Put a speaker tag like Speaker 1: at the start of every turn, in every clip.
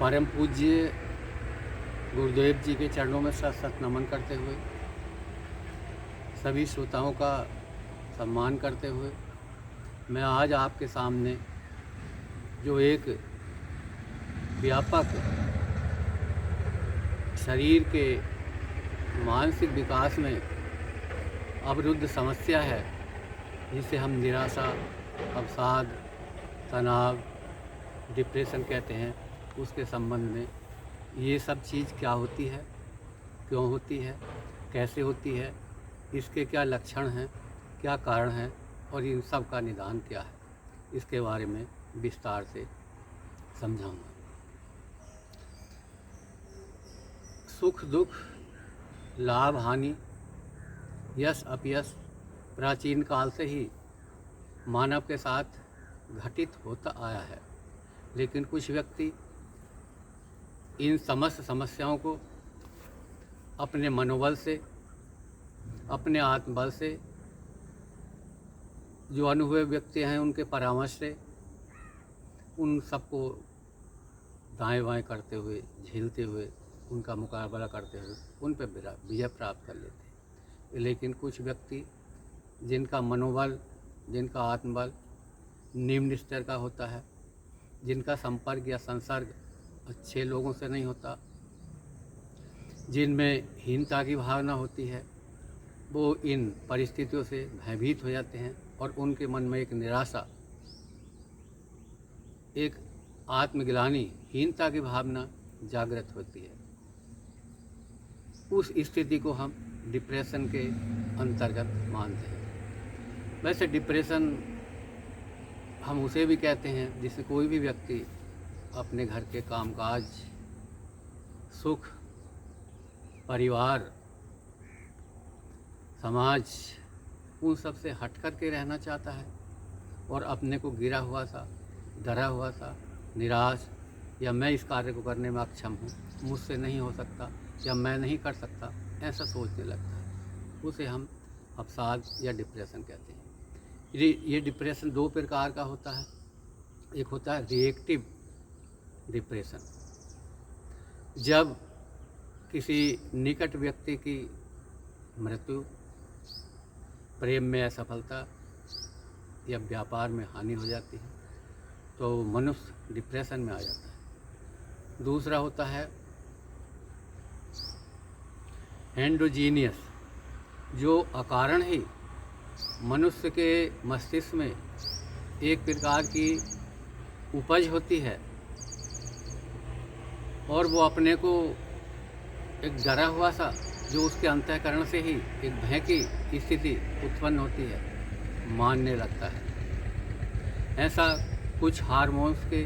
Speaker 1: परम पूज्य गुरुदेव जी के चरणों में सत सत नमन करते हुए, सभी श्रोताओं का सम्मान करते हुए, मैं आज आपके सामने जो एक व्यापक शरीर के मानसिक विकास में अवरुद्ध समस्या है, जिसे हम निराशा, अवसाद, तनाव, डिप्रेशन कहते हैं, उसके संबंध में ये सब चीज़ क्या होती है, क्यों होती है, कैसे होती है, इसके क्या लक्षण हैं, क्या कारण हैं और इन सब का निदान क्या है, इसके बारे में विस्तार से समझाऊंगा। सुख दुख, लाभ हानि, यश अपयश प्राचीन काल से ही मानव के साथ घटित होता आया है, लेकिन कुछ व्यक्ति इन समस्त समस्याओं को अपने मनोबल से, अपने आत्मबल से, जो अनुभवी व्यक्ति हैं उनके परामर्श से, उन सबको दाएं बाएं करते हुए, झेलते हुए, उनका मुकाबला करते हुए उन पर विजय प्राप्त कर लेते हैं। लेकिन कुछ व्यक्ति जिनका मनोबल, जिनका आत्मबल निम्न स्तर का होता है, जिनका संपर्क या संसर्ग अच्छे लोगों से नहीं होता, जिनमें हीनता की भावना होती है, वो इन परिस्थितियों से भयभीत हो जाते हैं और उनके मन में एक निराशा, एक आत्मग्लानि, हीनता की भावना जागृत होती है। उस स्थिति को हम डिप्रेशन के अंतर्गत मानते हैं। वैसे डिप्रेशन हम उसे भी कहते हैं जिससे कोई भी व्यक्ति अपने घर के कामकाज, सुख, परिवार, समाज, उन सब से हट कर के रहना चाहता है और अपने को गिरा हुआ सा, डरा हुआ सा, निराश, या मैं इस कार्य को करने में अक्षम हूँ, मुझसे नहीं हो सकता, या मैं नहीं कर सकता, ऐसा सोचने लगता है। उसे हम अवसाद या डिप्रेशन कहते हैं। ये डिप्रेशन दो प्रकार का होता है। एक होता है रिएक्टिव डिप्रेशन, जब किसी निकट व्यक्ति की मृत्यु, प्रेम में असफलता या व्यापार में हानि हो जाती है तो मनुष्य डिप्रेशन में आ जाता है। दूसरा होता है एंडोजीनियस, जो अकारण ही मनुष्य के मस्तिष्क में एक प्रकार की उपज होती है और वो अपने को एक डरा हुआ सा, जो उसके अंतःकरण से ही एक भय की स्थिति उत्पन्न होती है, मानने लगता है। ऐसा कुछ हार्मोन्स के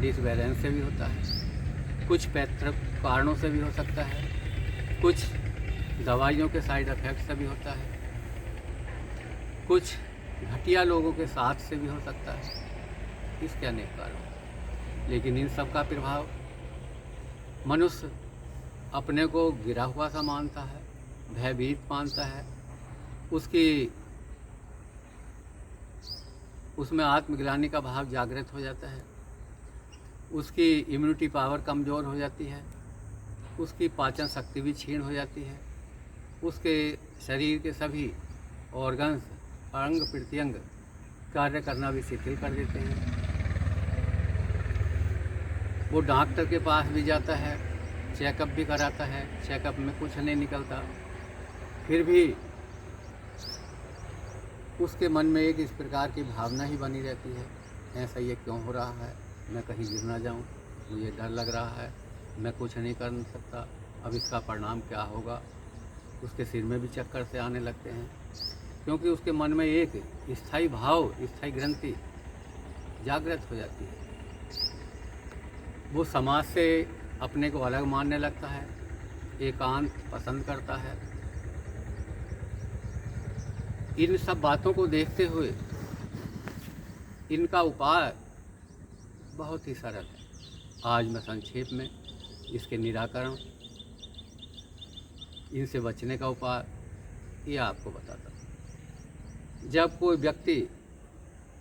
Speaker 1: डिसबैलेंस से भी होता है, कुछ पैतृक कारणों से भी हो सकता है, कुछ दवाइयों के साइड इफ़ेक्ट से भी होता है, कुछ घटिया लोगों के साथ से भी हो सकता है। इसके अनेक कारण, लेकिन इन सब का प्रभाव मनुष्य अपने को गिरा हुआ सा मानता है, भयभीत मानता है, उसमें आत्मग्लानि का भाव जागृत हो जाता है, उसकी इम्यूनिटी पावर कमज़ोर हो जाती है, उसकी पाचन शक्ति भी क्षीण हो जाती है, उसके शरीर के सभी ऑर्गन्स, अंग प्रत्यंग कार्य करना भी शिथिल कर देते हैं। वो डॉक्टर के पास भी जाता है, चेकअप भी कराता है, चेकअप में कुछ नहीं निकलता, फिर भी उसके मन में एक इस प्रकार की भावना ही बनी रहती है, ऐसा ये क्यों हो रहा है, मैं कहीं गिर ना जाऊं, मुझे डर लग रहा है, मैं कुछ नहीं कर सकता, अब इसका परिणाम क्या होगा। उसके सिर में भी चक्कर से आने लगते हैं, क्योंकि उसके मन में एक स्थायी भाव, स्थायी ग्रंथि जागृत हो जाती है। वो समाज से अपने को अलग मानने लगता है, एकांत पसंद करता है। इन सब बातों को देखते हुए इनका उपाय बहुत ही सरल है। आज मैं संक्षेप में इसके निराकरण, इनसे बचने का उपाय ये आपको बताता हूँ। जब कोई व्यक्ति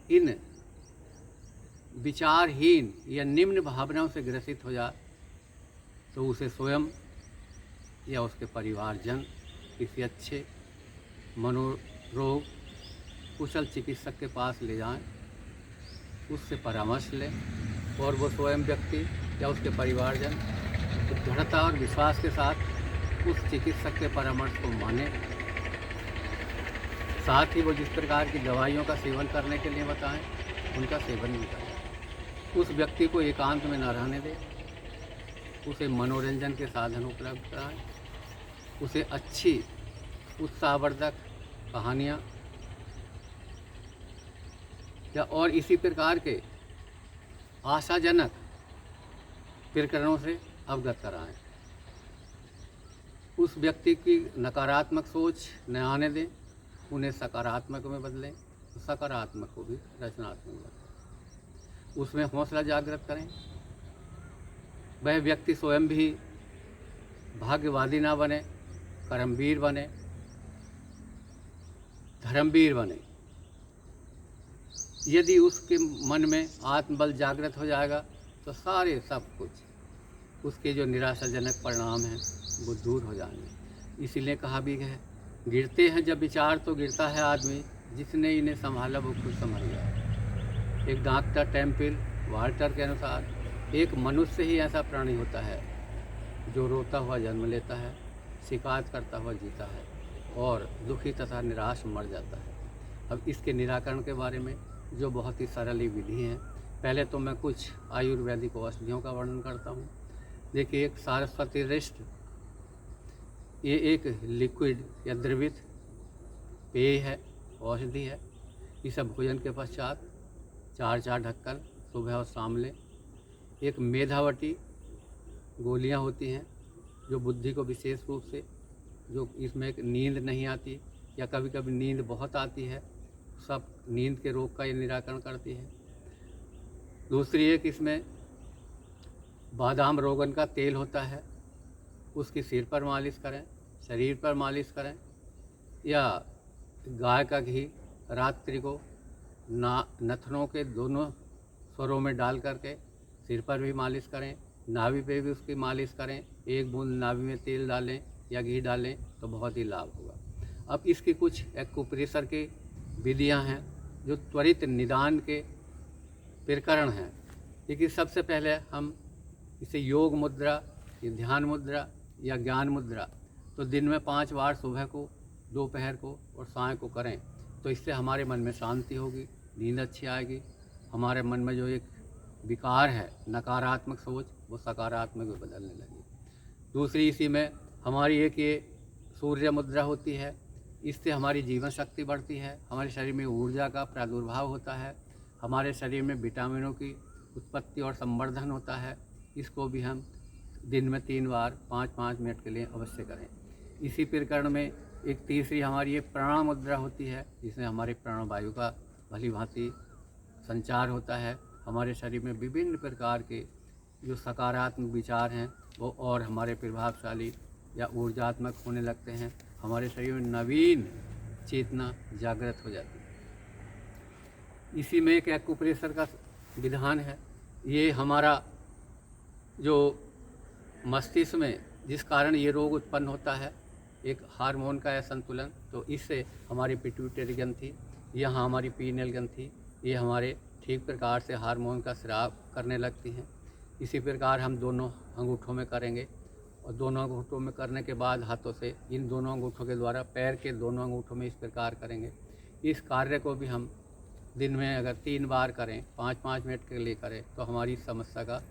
Speaker 1: इन विचारहीन या निम्न भावनाओं से ग्रसित हो जाए तो उसे स्वयं या उसके परिवारजन किसी अच्छे मनोरोग कुशल चिकित्सक के पास ले जाएं, उससे परामर्श लें और वो स्वयं व्यक्ति या उसके परिवारजन दृढ़ता और विश्वास के साथ उस चिकित्सक के परामर्श को माने। साथ ही वो जिस प्रकार की दवाइयों का सेवन करने के लिए बताएं उनका सेवन भी करें। उस व्यक्ति को एकांत में न रहने दें, उसे मनोरंजन के साधन उपलब्ध कराएं, उसे अच्छी उत्साहवर्धक कहानियाँ या और इसी प्रकार के आशाजनक प्रकरणों से अवगत कराएं। उस व्यक्ति की नकारात्मक सोच न आने दें, उन्हें सकारात्मक में बदलें, सकारात्मक को भी रचनात्मक में बदलें। उसमें हौसला जागृत करें। वह व्यक्ति स्वयं भी भाग्यवादी ना बने, कर्मवीर बने, धर्मवीर बने। यदि उसके मन में आत्मबल जागृत हो जाएगा तो सारे सब कुछ उसके जो निराशाजनक परिणाम हैं वो दूर हो जाएंगे। इसीलिए कहा भी है, गिरते हैं जब विचार तो गिरता है आदमी, जिसने इन्हें संभाला वो खुद संभल गया। एक डॉक्टर टेम्पिल वाल्टर के अनुसार एक मनुष्य ही ऐसा प्राणी होता है जो रोता हुआ जन्म लेता है, शिकायत करता हुआ जीता है और दुखी तथा निराश मर जाता है। अब इसके निराकरण के बारे में जो बहुत ही सरल विधि है, पहले तो मैं कुछ आयुर्वेदिक औषधियों का वर्णन करता हूँ। देखिए, एक सारस्वती रिष्ट, ये एक लिक्विड या द्रवित पेय है, औषधि है। इसे भोजन के पश्चात 4 ढक्कन सुबह और शाम लें। एक मेधावटी गोलियां होती हैं जो बुद्धि को विशेष रूप से, जो इसमें एक नींद नहीं आती या कभी कभी नींद बहुत आती है, सब नींद के रोग का ये निराकरण करती है। दूसरी एक इसमें बादाम रोगन का तेल होता है, उसकी सिर पर मालिश करें, शरीर पर मालिश करें, या गाय का घी रात्रि को नथनों के दोनों स्वरों में डाल करके सिर पर भी मालिश करें, नाभि पे भी उसकी मालिश करें। 1 बूंद नाभि में तेल डालें या घी डालें तो बहुत ही लाभ होगा। अब इसकी कुछ एक्यूप्रेशर की विधियां हैं जो त्वरित निदान के प्रकरण हैं। लेकिन सबसे पहले हम इसे योग मुद्रा या ध्यान मुद्रा या ज्ञान मुद्रा तो दिन में 5 बार सुबह को, दोपहर को और साय को करें तो इससे हमारे मन में शांति होगी, नींद अच्छी आएगी, हमारे मन में जो एक विकार है नकारात्मक सोच वो सकारात्मक में बदलने लगी। दूसरी इसी में हमारी एक ये सूर्य मुद्रा होती है, इससे हमारी जीवन शक्ति बढ़ती है, हमारे शरीर में ऊर्जा का प्रादुर्भाव होता है, हमारे शरीर में विटामिनों की उत्पत्ति और संवर्धन होता है। इसको भी हम दिन में 3 बार 5-5 मिनट के लिए अवश्य करें। इसी प्रकरण में एक तीसरी हमारी ये प्राण मुद्रा होती है, जिसमें हमारे प्राणवायु का भली भांति संचार होता है। हमारे शरीर में विभिन्न प्रकार के जो सकारात्मक विचार हैं वो और हमारे प्रभावशाली या ऊर्जात्मक होने लगते हैं। हमारे शरीर में नवीन चेतना जागृत हो जाती है। इसी में एक एक्यूप्रेशर का विधान है। ये हमारा जो मस्तिष्क में जिस कारण ये रोग उत्पन्न होता है, एक हार्मोन का असंतुलन, तो इससे हमारी पिट्यूटरी ग्रंथि, यहाँ हमारी पीनियल ग्रंथि, ये हमारे ठीक प्रकार से हार्मोन का स्राव करने लगती हैं। इसी प्रकार हम दोनों अंगूठों में करेंगे और दोनों अंगूठों में करने के बाद हाथों से इन दोनों अंगूठों के द्वारा पैर के दोनों अंगूठों में इस प्रकार करेंगे। इस कार्य को भी हम दिन में अगर 3 बार करें, 5-5 मिनट के लिए करें तो हमारी समस्या का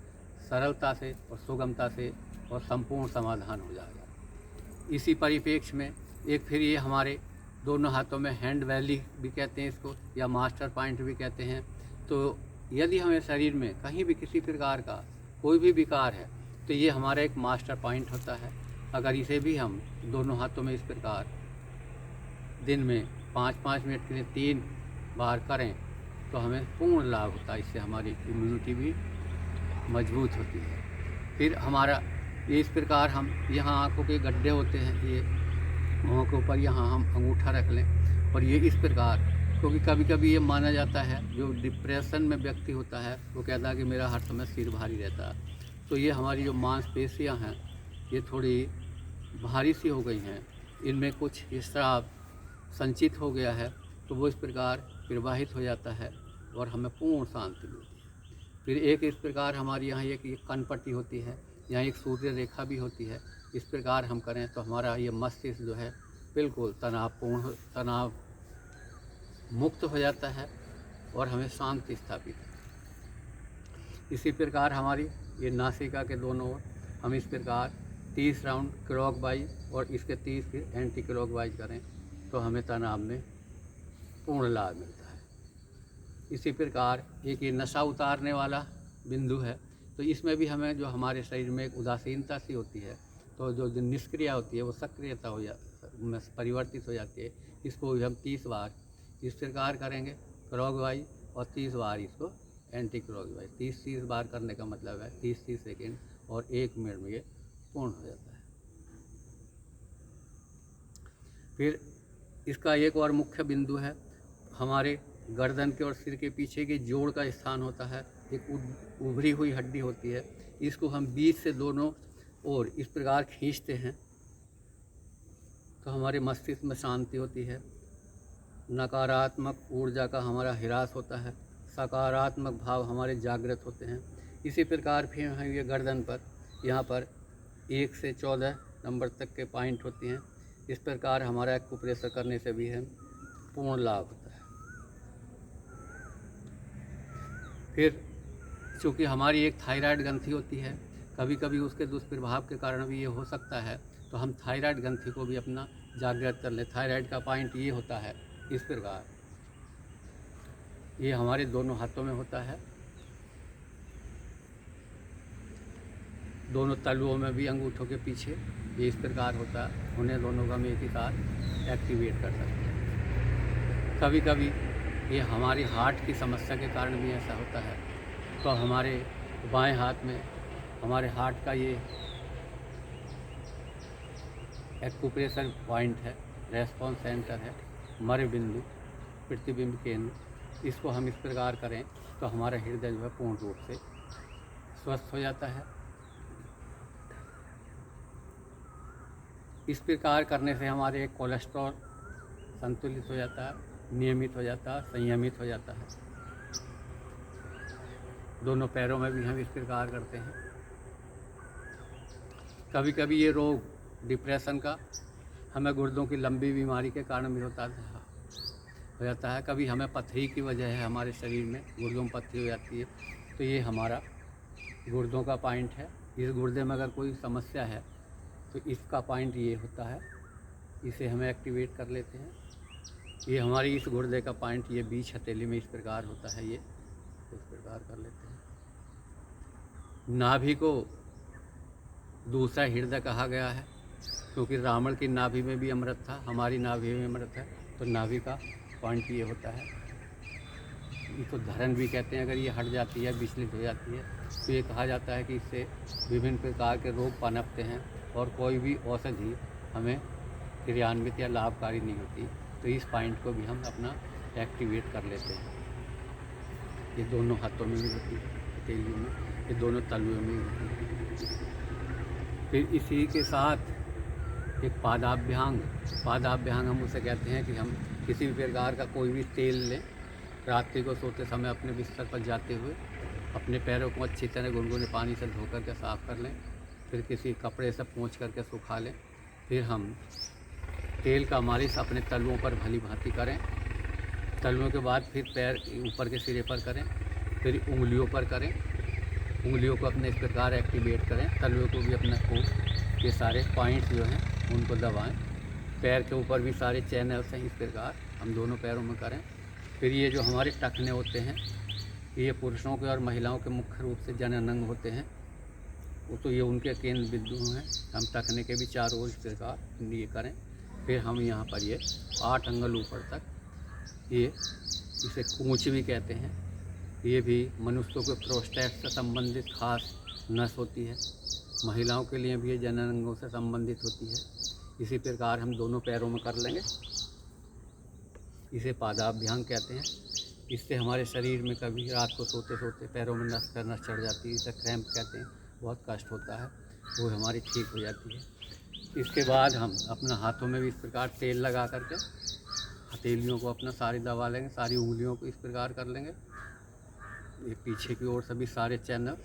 Speaker 1: सरलता से और सुगमता से और संपूर्ण समाधान हो जाएगा। इसी परिप्रेक्ष्य में एक फिर ये हमारे दोनों हाथों में हैंड वैली भी कहते हैं इसको, या मास्टर पॉइंट भी कहते हैं। तो यदि हमें शरीर में कहीं भी किसी प्रकार का कोई भी विकार है तो ये हमारा एक मास्टर पॉइंट होता है। अगर इसे भी हम दोनों हाथों में इस प्रकार दिन में 5-5 मिनट के लिए 3 बार करें तो हमें पूर्ण लाभ होता है। इससे हमारी इम्यूनिटी भी मजबूत होती है। फिर हमारा ये इस प्रकार हम यहाँ आँखों के गड्ढे होते हैं, ये मुँह के ऊपर यहाँ हम अंगूठा रख लें और ये इस प्रकार, क्योंकि कभी कभी ये माना जाता है जो डिप्रेशन में व्यक्ति होता है वो कहता है कि मेरा हर समय सिर भारी रहता है, तो ये हमारी जो मांसपेशियां हैं ये थोड़ी भारी सी हो गई हैं, इनमें कुछ स्राव संचित हो गया है, तो वो इस प्रकार प्रवाहित हो जाता है और हमें पूर्ण शांति मिलती है। फिर एक इस प्रकार हमारी यहाँ एक कनपट्टी होती है, यहाँ एक सूर्य रेखा भी होती है। इस प्रकार हम करें तो हमारा ये मस्तिष्क जो है बिल्कुल तनाव मुक्त हो जाता है और हमें शांति स्थापित है। इसी प्रकार हमारी ये नासिका के दोनों ओर हम इस प्रकार 30 राउंड क्लॉकवाइज और इसके 30 फिर एंटी क्लॉकवाइज करें तो हमें तनाव में पूर्ण लाभ मिलता है। इसी प्रकार एक ये नशा उतारने वाला बिंदु है, तो इसमें भी हमें जो हमारे शरीर में एक उदासीनता सी होती है, तो जो निष्क्रिया होती है वो सक्रियता में परिवर्तित हो जाती है। इसको भी हम 30 बार इस प्रकार करेंगे क्लॉकवाइज और 30 बार इसको एंटी क्लॉकवाइज। 30 बार करने का मतलब है 30 सेकेंड और 1 मिनट में ये पूर्ण हो जाता है। फिर इसका एक और मुख्य बिंदु है, हमारे गर्दन के और सिर के पीछे के जोड़ का स्थान होता है, एक उभरी हुई हड्डी होती है। इसको हम बीच से दोनों ओर इस प्रकार खींचते हैं तो हमारे मस्तिष्क में शांति होती है, नकारात्मक ऊर्जा का हमारा ह्रास होता है, सकारात्मक भाव हमारे जागृत होते हैं। इसी प्रकार फिर हम ये गर्दन पर यहाँ पर 1 से 14 नंबर तक के पॉइंट होती हैं। इस प्रकार हमारा एक्यूप्रेशर करने से भी हम पूर्ण लाभ होता है। फिर चूँकि हमारी एक थायराइड ग्रंथि होती है, कभी कभी उसके दुष्प्रभाव के कारण भी ये हो सकता है, तो हम थायराइड ग्रंथि को भी अपना जागृत कर लें। थायराइड का पॉइंट ये होता है इस प्रकार, ये हमारे दोनों हाथों में होता है, दोनों तलुओं में भी अंगूठों के पीछे ये इस प्रकार होता है। उन्हें दोनों का हम एक ही साथ एक्टिवेट कर सकते हैं। कभी कभी ये हमारी हार्ट की समस्या के कारण भी ऐसा होता है, तो हमारे बाएं हाथ में हमारे हार्ट का ये एक्यूप्रेशर पॉइंट है, रेस्पॉन्स सेंटर है, मर्म बिंदु, प्रतिबिंब केंद्र। इसको हम इस प्रकार करें तो हमारा हृदय जो है पूर्ण रूप से स्वस्थ हो जाता है। इस प्रकार करने से हमारे कोलेस्ट्रॉल संतुलित हो जाता है, नियमित हो जाता है, संयमित हो जाता है। दोनों पैरों में भी हम इस प्रकार करते हैं। कभी कभी ये रोग डिप्रेशन का हमें गुर्दों की लंबी बीमारी के कारण भी हो जाता है। कभी हमें पथरी की वजह है, हमारे शरीर में गुर्दों में पथरी हो जाती है, तो ये हमारा गुर्दों का पॉइंट है। इस गुर्दे में अगर कोई समस्या है तो इसका पॉइंट ये होता है, इसे हमें एक्टिवेट कर लेते हैं। ये हमारी इस गुर्दे का पॉइंट ये बीच हथेली में इस प्रकार होता है, ये इस प्रकार कर लेते हैं। नाभि को दूसरा हृदय कहा गया है, क्योंकि रावण की नाभि में भी अमृत था, हमारी नाभि में अमृत है, तो नाभि का पॉइंट ये होता है। इसको धरण भी कहते हैं। अगर ये हट जाती है, विचलित हो जाती है, तो ये कहा जाता है कि इससे विभिन्न प्रकार के रोग पनपते हैं और कोई भी औषधि हमें क्रियान्वित या लाभकारी नहीं होती। तो इस पॉइंट को भी हम अपना एक्टिवेट कर लेते हैं। ये दोनों हाथों में भी होती है, हथेलियों में, ये दोनों तलुओं में भी होती है। फिर इसी के साथ एक पादाभ्यांग हम उसे कहते हैं कि हम किसी भी प्रकार का कोई भी तेल लें, रात्रि को सोते समय अपने बिस्तर पर जाते हुए अपने पैरों को अच्छी तरह गुनगुने पानी से धो करके साफ़ कर लें, फिर किसी कपड़े से पोंछ करके सुखा लें। फिर हम तेल का मालिश अपने तलुओं पर भली भांति करें। तलुओं के बाद फिर पैर ऊपर के सिरे पर करें, फिर उंगलियों पर करें, उंगलियों को अपने इस प्रकार एक्टिवेट करें। तलुओं को भी अपने को ये सारे पॉइंट्स जो हैं उनको दबाएं। पैर के ऊपर भी सारे चैनल्स हैं, इस प्रकार हम दोनों पैरों में करें। फिर ये जो हमारे टखने होते हैं, ये पुरुषों के और महिलाओं के मुख्य रूप से जनन अंग होते हैं, वो तो ये उनके केंद्र बिंदु हैं। हम टखने के भी चारों ओर इस प्रकार ये करें। फिर हम यहाँ पर ये 8 अंगुल ऊपर तक, ये इसे कूंच भी कहते हैं, ये भी मनुष्यों के प्रोस्टेट से संबंधित खास नस होती है। महिलाओं के लिए भी ये जनन अंगों से संबंधित होती है। इसी प्रकार हम दोनों पैरों में कर लेंगे। इसे पादाभ्यांग कहते हैं। इससे हमारे शरीर में कभी रात को सोते सोते पैरों में नस चढ़ जाती है, इसे क्रैम्प कहते हैं। बहुत कष्ट होता है, वो हमारी ठीक हो जाती है। इसके बाद हम अपना हाथों में भी इस प्रकार तेल लगा करके हथेलियों को अपना सारी दबा लेंगे, सारी उंगलियों को इस प्रकार कर लेंगे, ये पीछे की ओर सभी सारे चैनल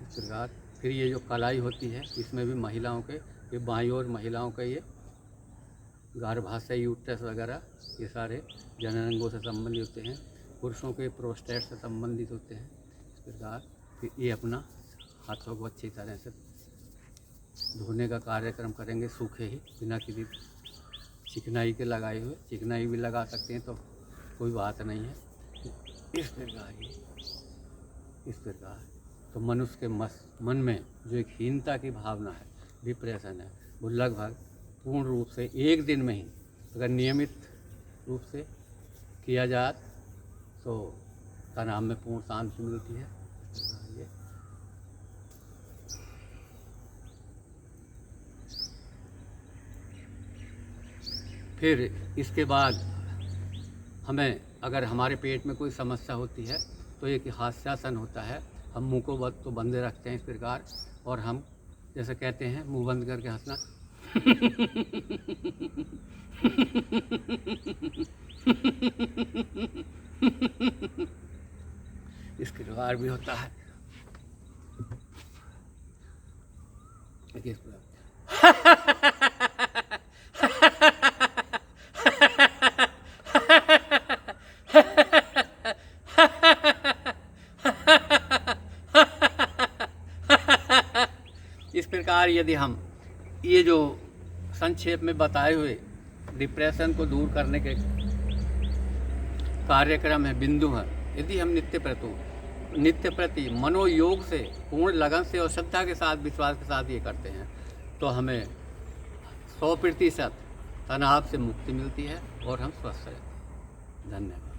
Speaker 1: इस प्रकार। फिर ये जो कलाई होती है इसमें भी महिलाओं के, ये बाईं ओर महिलाओं का ये गर्भाशय, यूट्रस वगैरह ये सारे जननांगों से संबंधित होते हैं। पुरुषों के प्रोस्टेट से संबंधित होते हैं इस प्रकार। फिर ये अपना हाथों को अच्छी तरह से धोने का कार्यक्रम करेंगे, सूखे ही, बिना किसी चिकनाई के लगाए हुए। चिकनाई भी लगा सकते हैं तो कोई बात नहीं है। इस प्रकार तो मनुष्य के मन में जो एक हीनता की भावना है, डिप्रेशन है, वो लगभग पूर्ण रूप से एक दिन में ही अगर नियमित रूप से किया जाए तो तनाव में पूर्ण शांति मिलती है। ये फिर इसके बाद हमें अगर हमारे पेट में कोई समस्या होती है तो एक हास्यासन होता है। हम मुंह को तो बंदे रखते हैं इस प्रकार, और हम जैसे कहते हैं मुंह बंद करके हंसना इस प्रकार भी होता है। इस प्रकार यदि हम ये जो संक्षेप में बताए हुए डिप्रेशन को दूर करने के कार्यक्रम है, बिंदु है, यदि हम नित्य प्रति मनोयोग से, पूर्ण लगन से और श्रद्धा के साथ, विश्वास के साथ ये करते हैं तो हमें 100% तनाव से मुक्ति मिलती है और हम स्वस्थ रहते हैं। धन्यवाद।